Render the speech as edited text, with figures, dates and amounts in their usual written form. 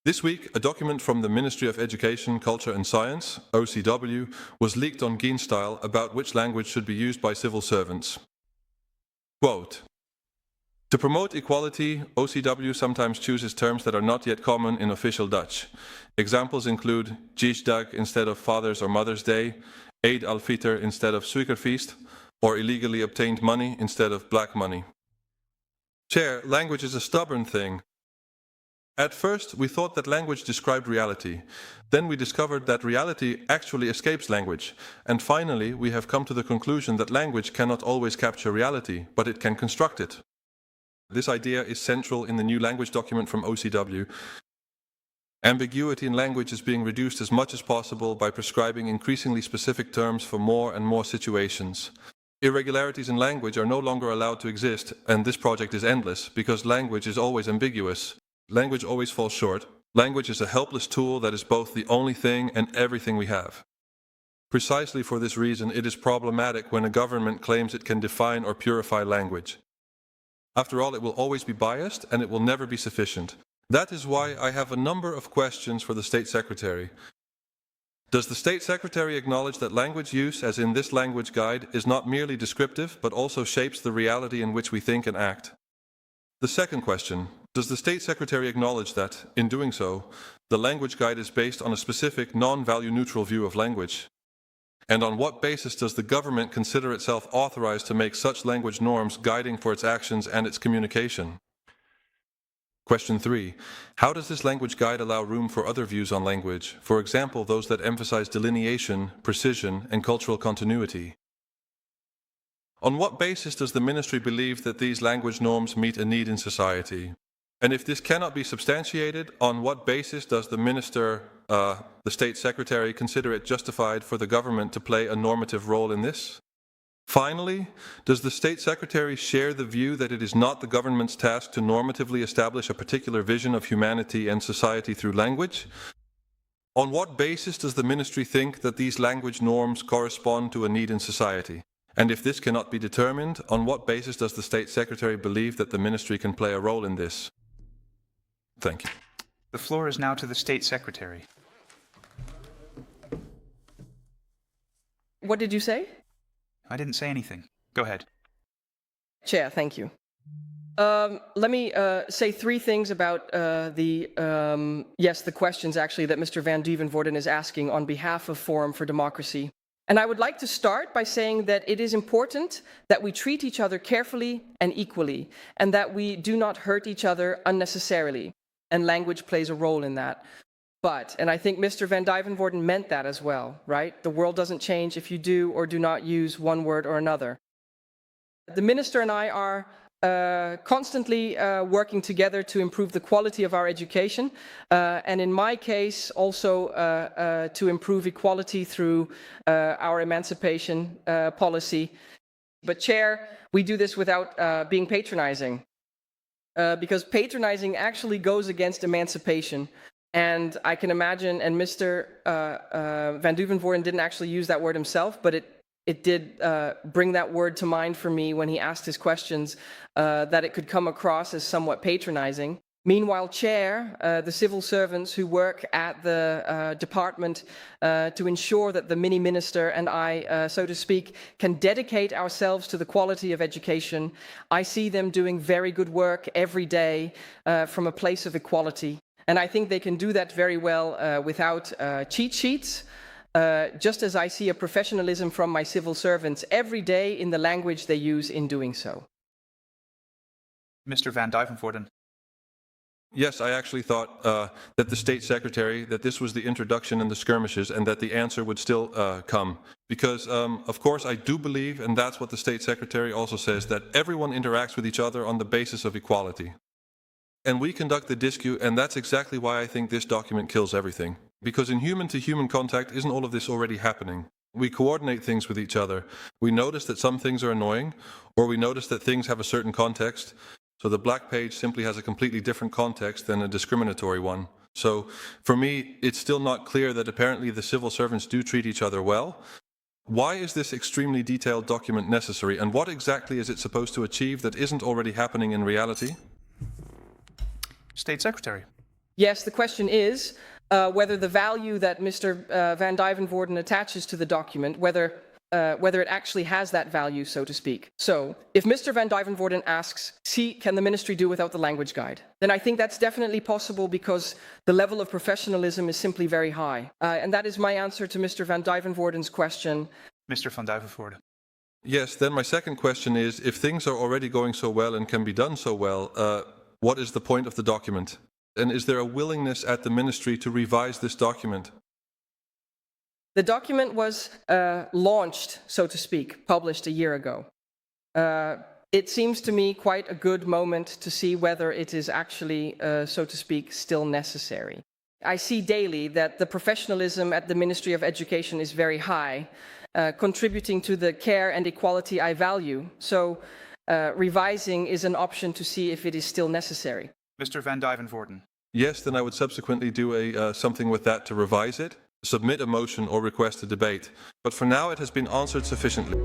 This week, a document from the Ministry of Education, Culture and Science, OCW, was leaked on Geen Style about which language should be used by civil servants. Quote, "To promote equality, OCW sometimes chooses terms that are not yet common in official Dutch. Examples include Jiesdag instead of Father's or Mother's Day, Eid al-Fitr instead of Suikerfeest, or illegally obtained money instead of black money." Chair, language is a stubborn thing. At first, we thought that language described reality. Then we discovered that reality actually escapes language. And finally, we have come to the conclusion that language cannot always capture reality, but it can construct it. This idea is central in the new language document from OCW. Ambiguity in language is being reduced as much as possible by prescribing increasingly specific terms for more and more situations. Irregularities in language are no longer allowed to exist, and this project is endless, because language is always ambiguous. Language always falls short. Language is a helpless tool that is both the only thing and everything we have. Precisely for this reason, it is problematic when a government claims it can define or purify language. After all, it will always be biased and it will never be sufficient. That is why I have a number of questions for the State Secretary. Does the State Secretary acknowledge that language use, as in this language guide, is not merely descriptive, but also shapes the reality in which we think and act? The second question, does the State Secretary acknowledge that, in doing so, the language guide is based on a specific non-value neutral view of language? And on what basis does the government consider itself authorized to make such language norms guiding for its actions and its communication? Question 3. How does this language guide allow room for other views on language, for example, those that emphasize delineation, precision, and cultural continuity? On what basis does the Ministry believe that these language norms meet a need in society? And if this cannot be substantiated, on what basis does the Minister, the State Secretary, consider it justified for the government to play a normative role in this? Finally, does the State Secretary share the view that it is not the government's task to normatively establish a particular vision of humanity and society through language? On what basis does the Ministry think that these language norms correspond to a need in society? And if this cannot be determined, on what basis does the State Secretary believe that the Ministry can play a role in this? Thank you. The floor is now to the State Secretary. What did you say? I didn't say anything. Go ahead. Chair, thank you. Let me say three things about the questions actually that Mr. Van Duijvenvoorde is asking on behalf of Forum for Democracy. And I would like to start by saying that it is important that we treat each other carefully and equally, and that we do not hurt each other unnecessarily. And language plays a role in that. But, and I think Mr. Van Duijvenvoorde meant that as well, right? The world doesn't change if you do or do not use one word or another. The Minister and I are constantly working together to improve the quality of our education, and in my case also to improve equality through our emancipation policy. But Chair, we do this without being patronizing, because patronizing actually goes against emancipation. And I can imagine, and Mr. Van Duijvenvoorde didn't actually use that word himself, but it did bring that word to mind for me when he asked his questions, that it could come across as somewhat patronizing. Meanwhile, Chair, the civil servants who work at the department to ensure that the mini-minister and I, so to speak, can dedicate ourselves to the quality of education, I see them doing very good work every day from a place of equality. And I think they can do that very well without cheat sheets, just as I see a professionalism from my civil servants every day in the language they use in doing so. Mr. Van Duijvenvoorde. Yes, I actually thought that the State Secretary, that this was the introduction and the skirmishes, and that the answer would still come. Because, of course, I do believe, and that's what the State Secretary also says, that everyone interacts with each other on the basis of equality. And we conduct the dispute, and that's exactly why I think this document kills everything. Because in human-to-human contact, isn't all of this already happening? We coordinate things with each other. We notice that some things are annoying, or we notice that things have a certain context. So the black page simply has a completely different context than a discriminatory one. So for me, it's still not clear that apparently the civil servants do treat each other well. Why is this extremely detailed document necessary, and what exactly is it supposed to achieve that isn't already happening in reality? State Secretary. Yes, the question is whether the value that Mr. Van Duijvenvoorde attaches to the document, whether it actually has that value, so to speak. So, if Mr. Van Duijvenvoorde asks, can the ministry do without the language guide? Then I think that's definitely possible because the level of professionalism is simply very high. And that is my answer to Mr. Van Duijvenvoorde's question. Mr. Van Duijvenvoorde. Yes, then my second question is, if things are already going so well and can be done so well, what is the point of the document? And is there a willingness at the ministry to revise this document? The document was launched, so to speak, published a year ago. It seems to me quite a good moment to see whether it is actually, so to speak, still necessary. I see daily that the professionalism at the Ministry of Education is very high, contributing to the care and equality I value. So revising is an option to see if it is still necessary. Mr. Van Duijvenvoorde. Yes, then I would subsequently do something with that to revise it, submit a motion or request a debate. But for now it has been answered sufficiently.